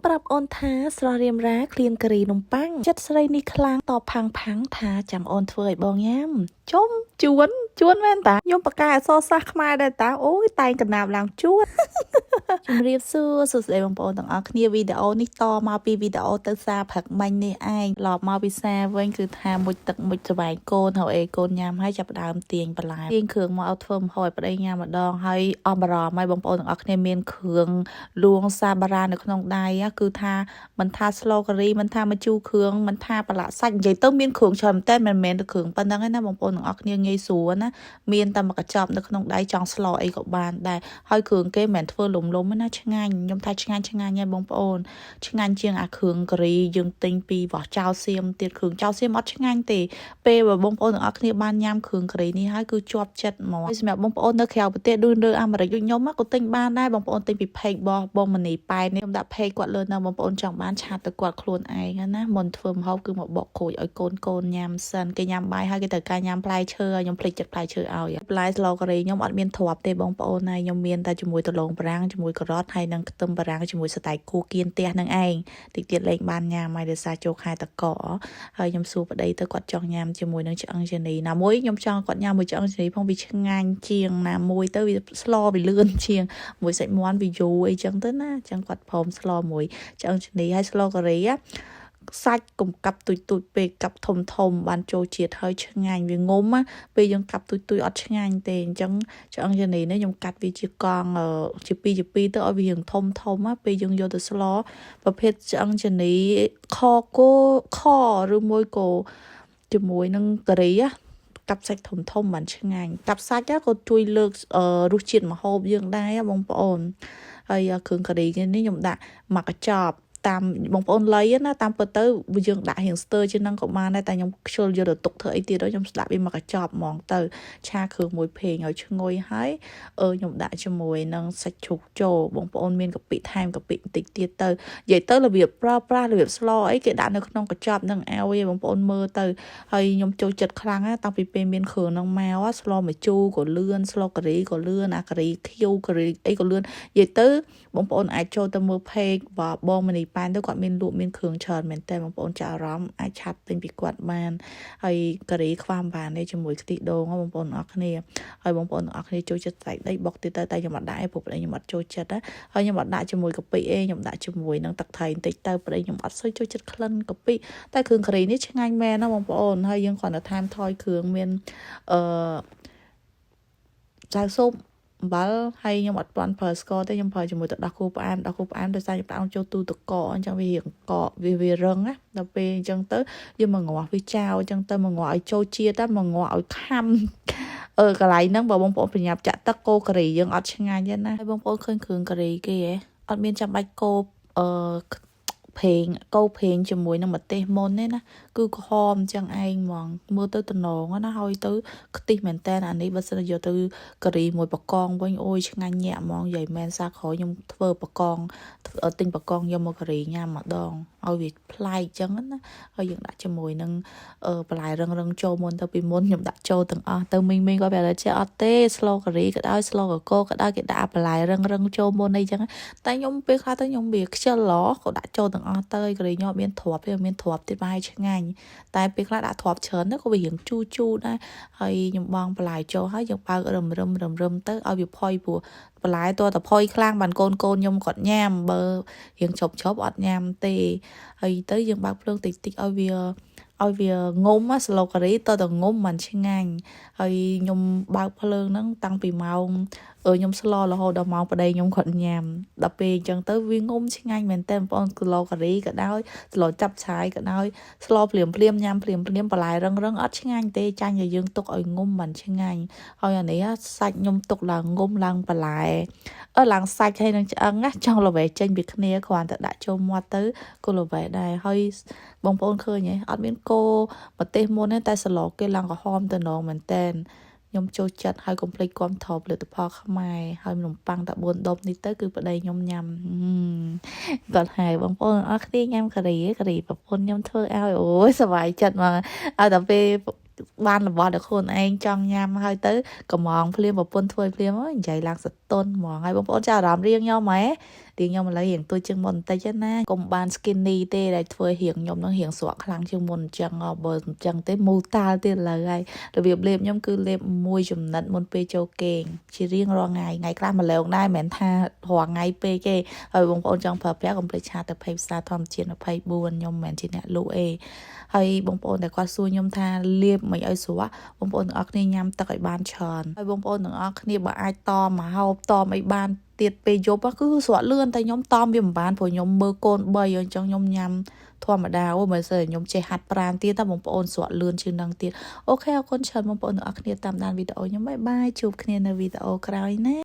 ปรับออนท้าสรอเรียมรักเรียนกรีนมปังจัดสไลนี่คลางต่อพังท้าจำออนเฟยบองแย้มชมจวนแม่นตายมปากกาโซซักมาได้ตาโอ้ยตายกันนาบลางจวน ជំរាបសួរសួស្តីបងប្អូនទាំងអស់គ្នាវីដេអូនេះតមកពីវីដេអូទៅសារផឹកមាញ់នេះឯងឡប់មកពីសារវិញគឺថាមុជទឹកមុជស្បែកកូនហើយអេកូនញ៉ាំហើយចាប់ដើមទាញបន្លែទាញគ្រឿងមកឲ្យធ្វើម្ហូបឲ្យប្តីញ៉ាំម្ដងហើយអមរមឲ្យបងប្អូនទាំងអស់គ្នាមានគ្រឿងលួងសាបារ៉ានៅក្នុងដៃគឺថាមិនថាស្លូការីមិនថាម្ជូរគ្រឿងមិនថាប្រឡាក់សាច់និយាយទៅមានគ្រឿងច្រើនតែមិនមែនតែគ្រឿងប៉ុណ្្នឹងឯណាបងប្អូនទាំងអស់គ្នាងាយស្រួលណាមានតែមកកញ្ចប់នៅក្នុងដៃចង់ស្លអីក៏បានដែរហើយគ្រឿងគេមិនមែនធ្វើលំណាឆ្ងាញ់ខ្ញុំថាឆ្ងាញ់ហើយបងប្អូនឆ្ងាញ់ជាងអាគ្រឿងការីយើងទិញពីវ៉ោះចៅសៀមទៀតគ្រឿងចៅសៀមអត់ឆ្ងាញ់ទេពេលបងប្អូនទាំងអស់គ្នាបានញ៉ាំគ្រឿងការីនេះហើយគឺជាប់ចិត្តហ្មងសម្រាប់បងប្អូននៅក្រៅប្រទេសដូចនៅអាមេរិកដូចខ្ញុំក៏ទិញបានដែរបងប្អូនទិញពី page របស់បងមនីប៉ែននេះខ្ញុំដាក់ page គាត់លើនៅបងប្អូនចង់បានឆាតទៅគាត់ខ្លួនឯងណាមុនធ្វើម្ហូបគឺមកបកក្រូចឲ្យកូនញ៉ាំសិនគេញ៉ាំបាយហើយគេត្រូវការញ៉ាំផ្លែឈើខ្ញុំភ្លេចចិត្តផ្លែឈើឲ្យផ្លែស្លការីខ្ញុំអត់មានទ្រាប់ទេបងប្អូនហើយខ្ញុំមានតែជាមួយដលងប្រាំងជាមួយការ៉ុតហើយនឹងខ្ទឹមបារាំងជាមួយស្តែកគូគៀនផ្ទះនឹងឯងតិចទៀតលេងបានញ៉ាំហើយដោយសារចូលខែតកហើយខ្ញុំសួរប្តីទៅគាត់ចង់ញ៉ាំជាមួយនឹងឆ្អឹងជនីណាមួយខ្ញុំចង់គាត់ញ៉ាំមួយឆ្អឹងជនីផងវាឆ្ងាញ់ជាងណាមួយទៅវាស្លវាលឿនជាងមួយសាច់មាន់វាយូរអីចឹងទៅណាចឹងគាត់ព្រមស្លមួយឆ្អឹងជនីហើយស្លការីសាច់កុំកាប់ទុយពេកកាប់ធំបានចូលជាតិហើយឆ្ងាញ់វាងុំពេលយើងកាប់ទុយអត់ឆ្ងាញ់ទេអញ្ចឹងឆ្អឹងជនីនេះខ្ញុំកាត់វាជាកង់ជា2ទៅឲ្យវារៀងធំពេលយើងយកទៅស្លប្រភេទឆ្អឹងជនីខគោខឬមួយក៏ជាមួយនឹងការីកាប់សាច់ធំបានឆ្ងាញ់កាប់សាច់ក៏ជួយលើករសជាតិម្ហូបយើងដែរបងប្អូនហើយគ្រឿងការីនេះខ្ញុំដាក់មកកញ្ចប់តាមបងប្អូនលៃណាតាមពិតទៅយើងដាក់រៀងស្ទើរជាងហ្នឹងក៏បានដែរតែខ្ញុំខ្ជិលយកទៅទុកធ្វើអីទៀតខ្ញុំស្ដាប់វាមកកញ្ចប់ហ្មងទៅឆាគ្រឿងមួយភេងឲ្យឈ្ងុយហើយខ្ញុំដាក់ជាមួយនឹងសាច់ជ្រូកចូលបងប្អូនមានកពិថែមកពិបន្តិចទៀតទៅនិយាយទៅរបៀបប្រើប្រាស់របៀបស្លអីគេដាក់នៅក្នុងកញ្ចប់នឹងឲ្យបងប្អូនមើលទៅហើយខ្ញុំចូលចិត្តខ្លាំងណាតាំងពីពេលមានគ្រឿងហ្នឹងមកស្លម្ជូរក៏លឿនស្លការីក៏លឿនអាការីខៀវការីអីក៏លឿននិយាយទៅបងប្អូនអាចចូលទៅមើល page របស់បងមនីប៉ែនទៅគាត់មានលក់មានគ្រឿងច្រើនមែនតើបងប្អូនចាអារម្មណ៍អាចឆាប់ទិញពីគាត់បានហើយការីខ្វាំបាននេះជាមួយខ្ទិះដូងបងប្អូនអរគ្នាហើយបងប្អូនអរគ្នាចូលចិត្តសាច់ដីបុកទៀតទៅតែខ្ញុំអត់ដាក់ឯងព្រោះប្តីខ្ញុំអត់ចូលចិត្តណាហើយខ្ញុំអត់ដាក់ជាមួយកាពិឯងខ្ញុំដាក់ជាមួយនឹងទឹកត្រីបន្តិចទៅប្តីខ្ញុំអត់សូវចូលចិត្តក្លិនកាពិតែគ្រឿងការីនេះឆ្ងាញ់មែនណាបងប្អូនហើយយើងគ្រាន់តែថែមថយគ្រឿងមានចាវស៊ុបអំបិលហើយខ្ញុំអត់ទាន់ប្រើស្ករទេខ្ញុំប្រើជាមួយទឹកដោះគោផ្អែមដោយសារខ្ញុំដាក់ចូលទូទឹកកកអញ្ចឹងវារៀងកកវារឹងណាដល់ពេលអញ្ចឹងទៅយើងមកងាស់វាចោលអញ្ចឹងទៅមកងាស់ឲ្យចូលជាតិតែមកងាស់ឲ្យខាំកន្លែងហ្នឹងបើបងប្អូនប្រញាប់ចាក់ទឹកកូរការីយើងអត់ឆ្ងាញ់ទេណាហើយបងប្អូនឃើញគ្រឿងការីគេអត់មានចាំបាច់កូរកោភេងជាមួយនឹងម្ទេសមុនទេណាគឺក្រហមចឹងឯងហ្មងមើលទៅតំណងណាហើយទៅខ្ទិះមែនតើអានេះបើសិនយកទៅការីមួយបកងវិញអូយឆ្ងាញ់ញាក់ហ្មងនិយាយមែនសាក្រោយខ្ញុំធ្វើបកងទិញបកងយកមកការីញ៉ាំម្ដងឲ្យវាប្លែកចឹងណាហើយយើងដាក់ជាមួយនឹងបន្លែរឹងចូលមុនទៅពីមុនខ្ញុំដាក់ចូលទាំងអស់ទៅមីងគាត់ប្រាប់ថាចេះអត់ទេស្លការីក៏ដោយស្លកកក៏ដោយគេដាក់បន្លែរឹងចូលមុនអីចឹងតែខ្ញុំពេលខ្លះទៅខ្ញុំវាខ្ជិលក៏ដាក់ចូលទាំងអស់ទៅការីខ្ញុំអត់មានទ្រាប់ទេមានទ្រាប់ទៀតប្រហែលឆ្ងាញ់តែពេលខ្លះដាក់ទ្រាប់ច្រើនទៅក៏វារៀងជូរដែរហើយខ្ញុំបងបន្លែចូលហើយយើងបើករឹមទៅឲ្យវាផុយព្រោះបន្លែតើផុយខ្លាំងបានកូនខ្ញុំគាត់ញ៉ាំបើរៀងជប់អត់ញ៉ាំទេហើយទៅយើងបើកភ្លើងតិចឲ្យវាងុំស្លការីតើងុំមិនឆ្ងាញ់ហើយខ្ញុំបើកភ្លើងហ្នឹងតាំងពីម៉ោងខ្ញុំស្លរហូតដល់ម៉ោងប្តីខ្ញុំគាត់ញ៉ាំដល់ពេលអញ្ចឹងទៅវាងុំឆ្ងាញ់មែនតើបងប្អូនស្លការីក៏ដោយស្លចាប់ឆាយក៏ដោយស្លភ្លាមញ៉ាំភ្លាមបន្លែរឹងអត់ឆ្ងាញ់ទេចាញ់ឲ្យយើងទុកឲ្យងុំមិនឆ្ងាញ់ហើយអានេះសាច់ខ្ញុំទុកឡើងងុំឡើងបន្លែឡើងសាច់ហើយនឹងឆ្អឹងណាចង់ល្វែចេញពីគ្នាគ្រាន់តែដាក់ចូលមាត់ទៅក៏ល្វែដែរហើយបងប្អូនឃើញហ៎អត់មានកោប្រទេសមុនទេតែស្លគេឡើងក្រហមទៅនងមែនតែនខ្ញុំចូលចិត្តហើយកុំភ្លេចគាំទ្រផលិតផលខ្មែរហើយនំប៉័ងតែ4ដុំនេះទៅគឺប្តីខ្ញុំញ៉ាំគាត់ហើយបងប្អូនអរគ្នាញ៉ាំការីប្រពន្ធខ្ញុំធ្វើឲ្យអូយសប្បាយចិត្តមកឲ្យតែពេល បានរបស់ដែលខ្លួនឯងចង់ញ៉ាំហើយទៅកំងភ្លាមប្រពន្ធធ្វើភ្លាមអើយនិយាយឡើងសតុនហ្មងហើយបងប្អូនចាអារម្មណ៍រៀងខ្ញុំហ៎រៀងខ្ញុំឥឡូវរៀងទួចជាងមុនបន្តិចណាកុំបាន skinny ទេដែលធ្វើរៀងខ្ញុំនឹងរៀងស្រក់ខ្លាំងជាងមុនអញ្ចឹងបើអញ្ចឹងទេមូលតាល់ទៀតឥឡូវហើយរបៀបលេបខ្ញុំគឺលេបមួយចំណិតមុនពេលចូលគេងជារៀងរាល់ថ្ងៃខ្លះមួយឡែងដែរមិនមែនថារាល់ថ្ងៃពេកទេហើយបងប្អូនចង់ប្រើប្រាស់កុំភ្លេចឆាទៅភ័យផ្សារធម្មជាតិ24ខ្ញុំមិនមែនជាអ្នកលក់ទេហើយបងប្អូនដែលគាត់សួរខ្ញុំថាលាបមិនឲ្យស្រក់បងប្អូនទាំងអស់គ្នាញ៉ាំទឹកឲ្យបានច្រើនហើយបងប្អូនទាំងអស់គ្នាបើអាចតមមកហូបតមអីបានទៀតពេលយប់គឺស្រក់លឿនតែខ្ញុំតមវាមិនបានព្រោះខ្ញុំមើលកូន3អញ្ចឹងខ្ញុំញ៉ាំធម្មតាអូមើលសិនខ្ញុំចេះហាត់ប្រាណទៀតតែបងប្អូនស្រក់លឿនជាងនឹងទៀតអូខេអរគុណច្រើនបងប្អូនទាំងអស់គ្នាតាមដានវីដេអូខ្ញុំបាយបាយជួបគ្នានៅវីដេអូក្រោយណា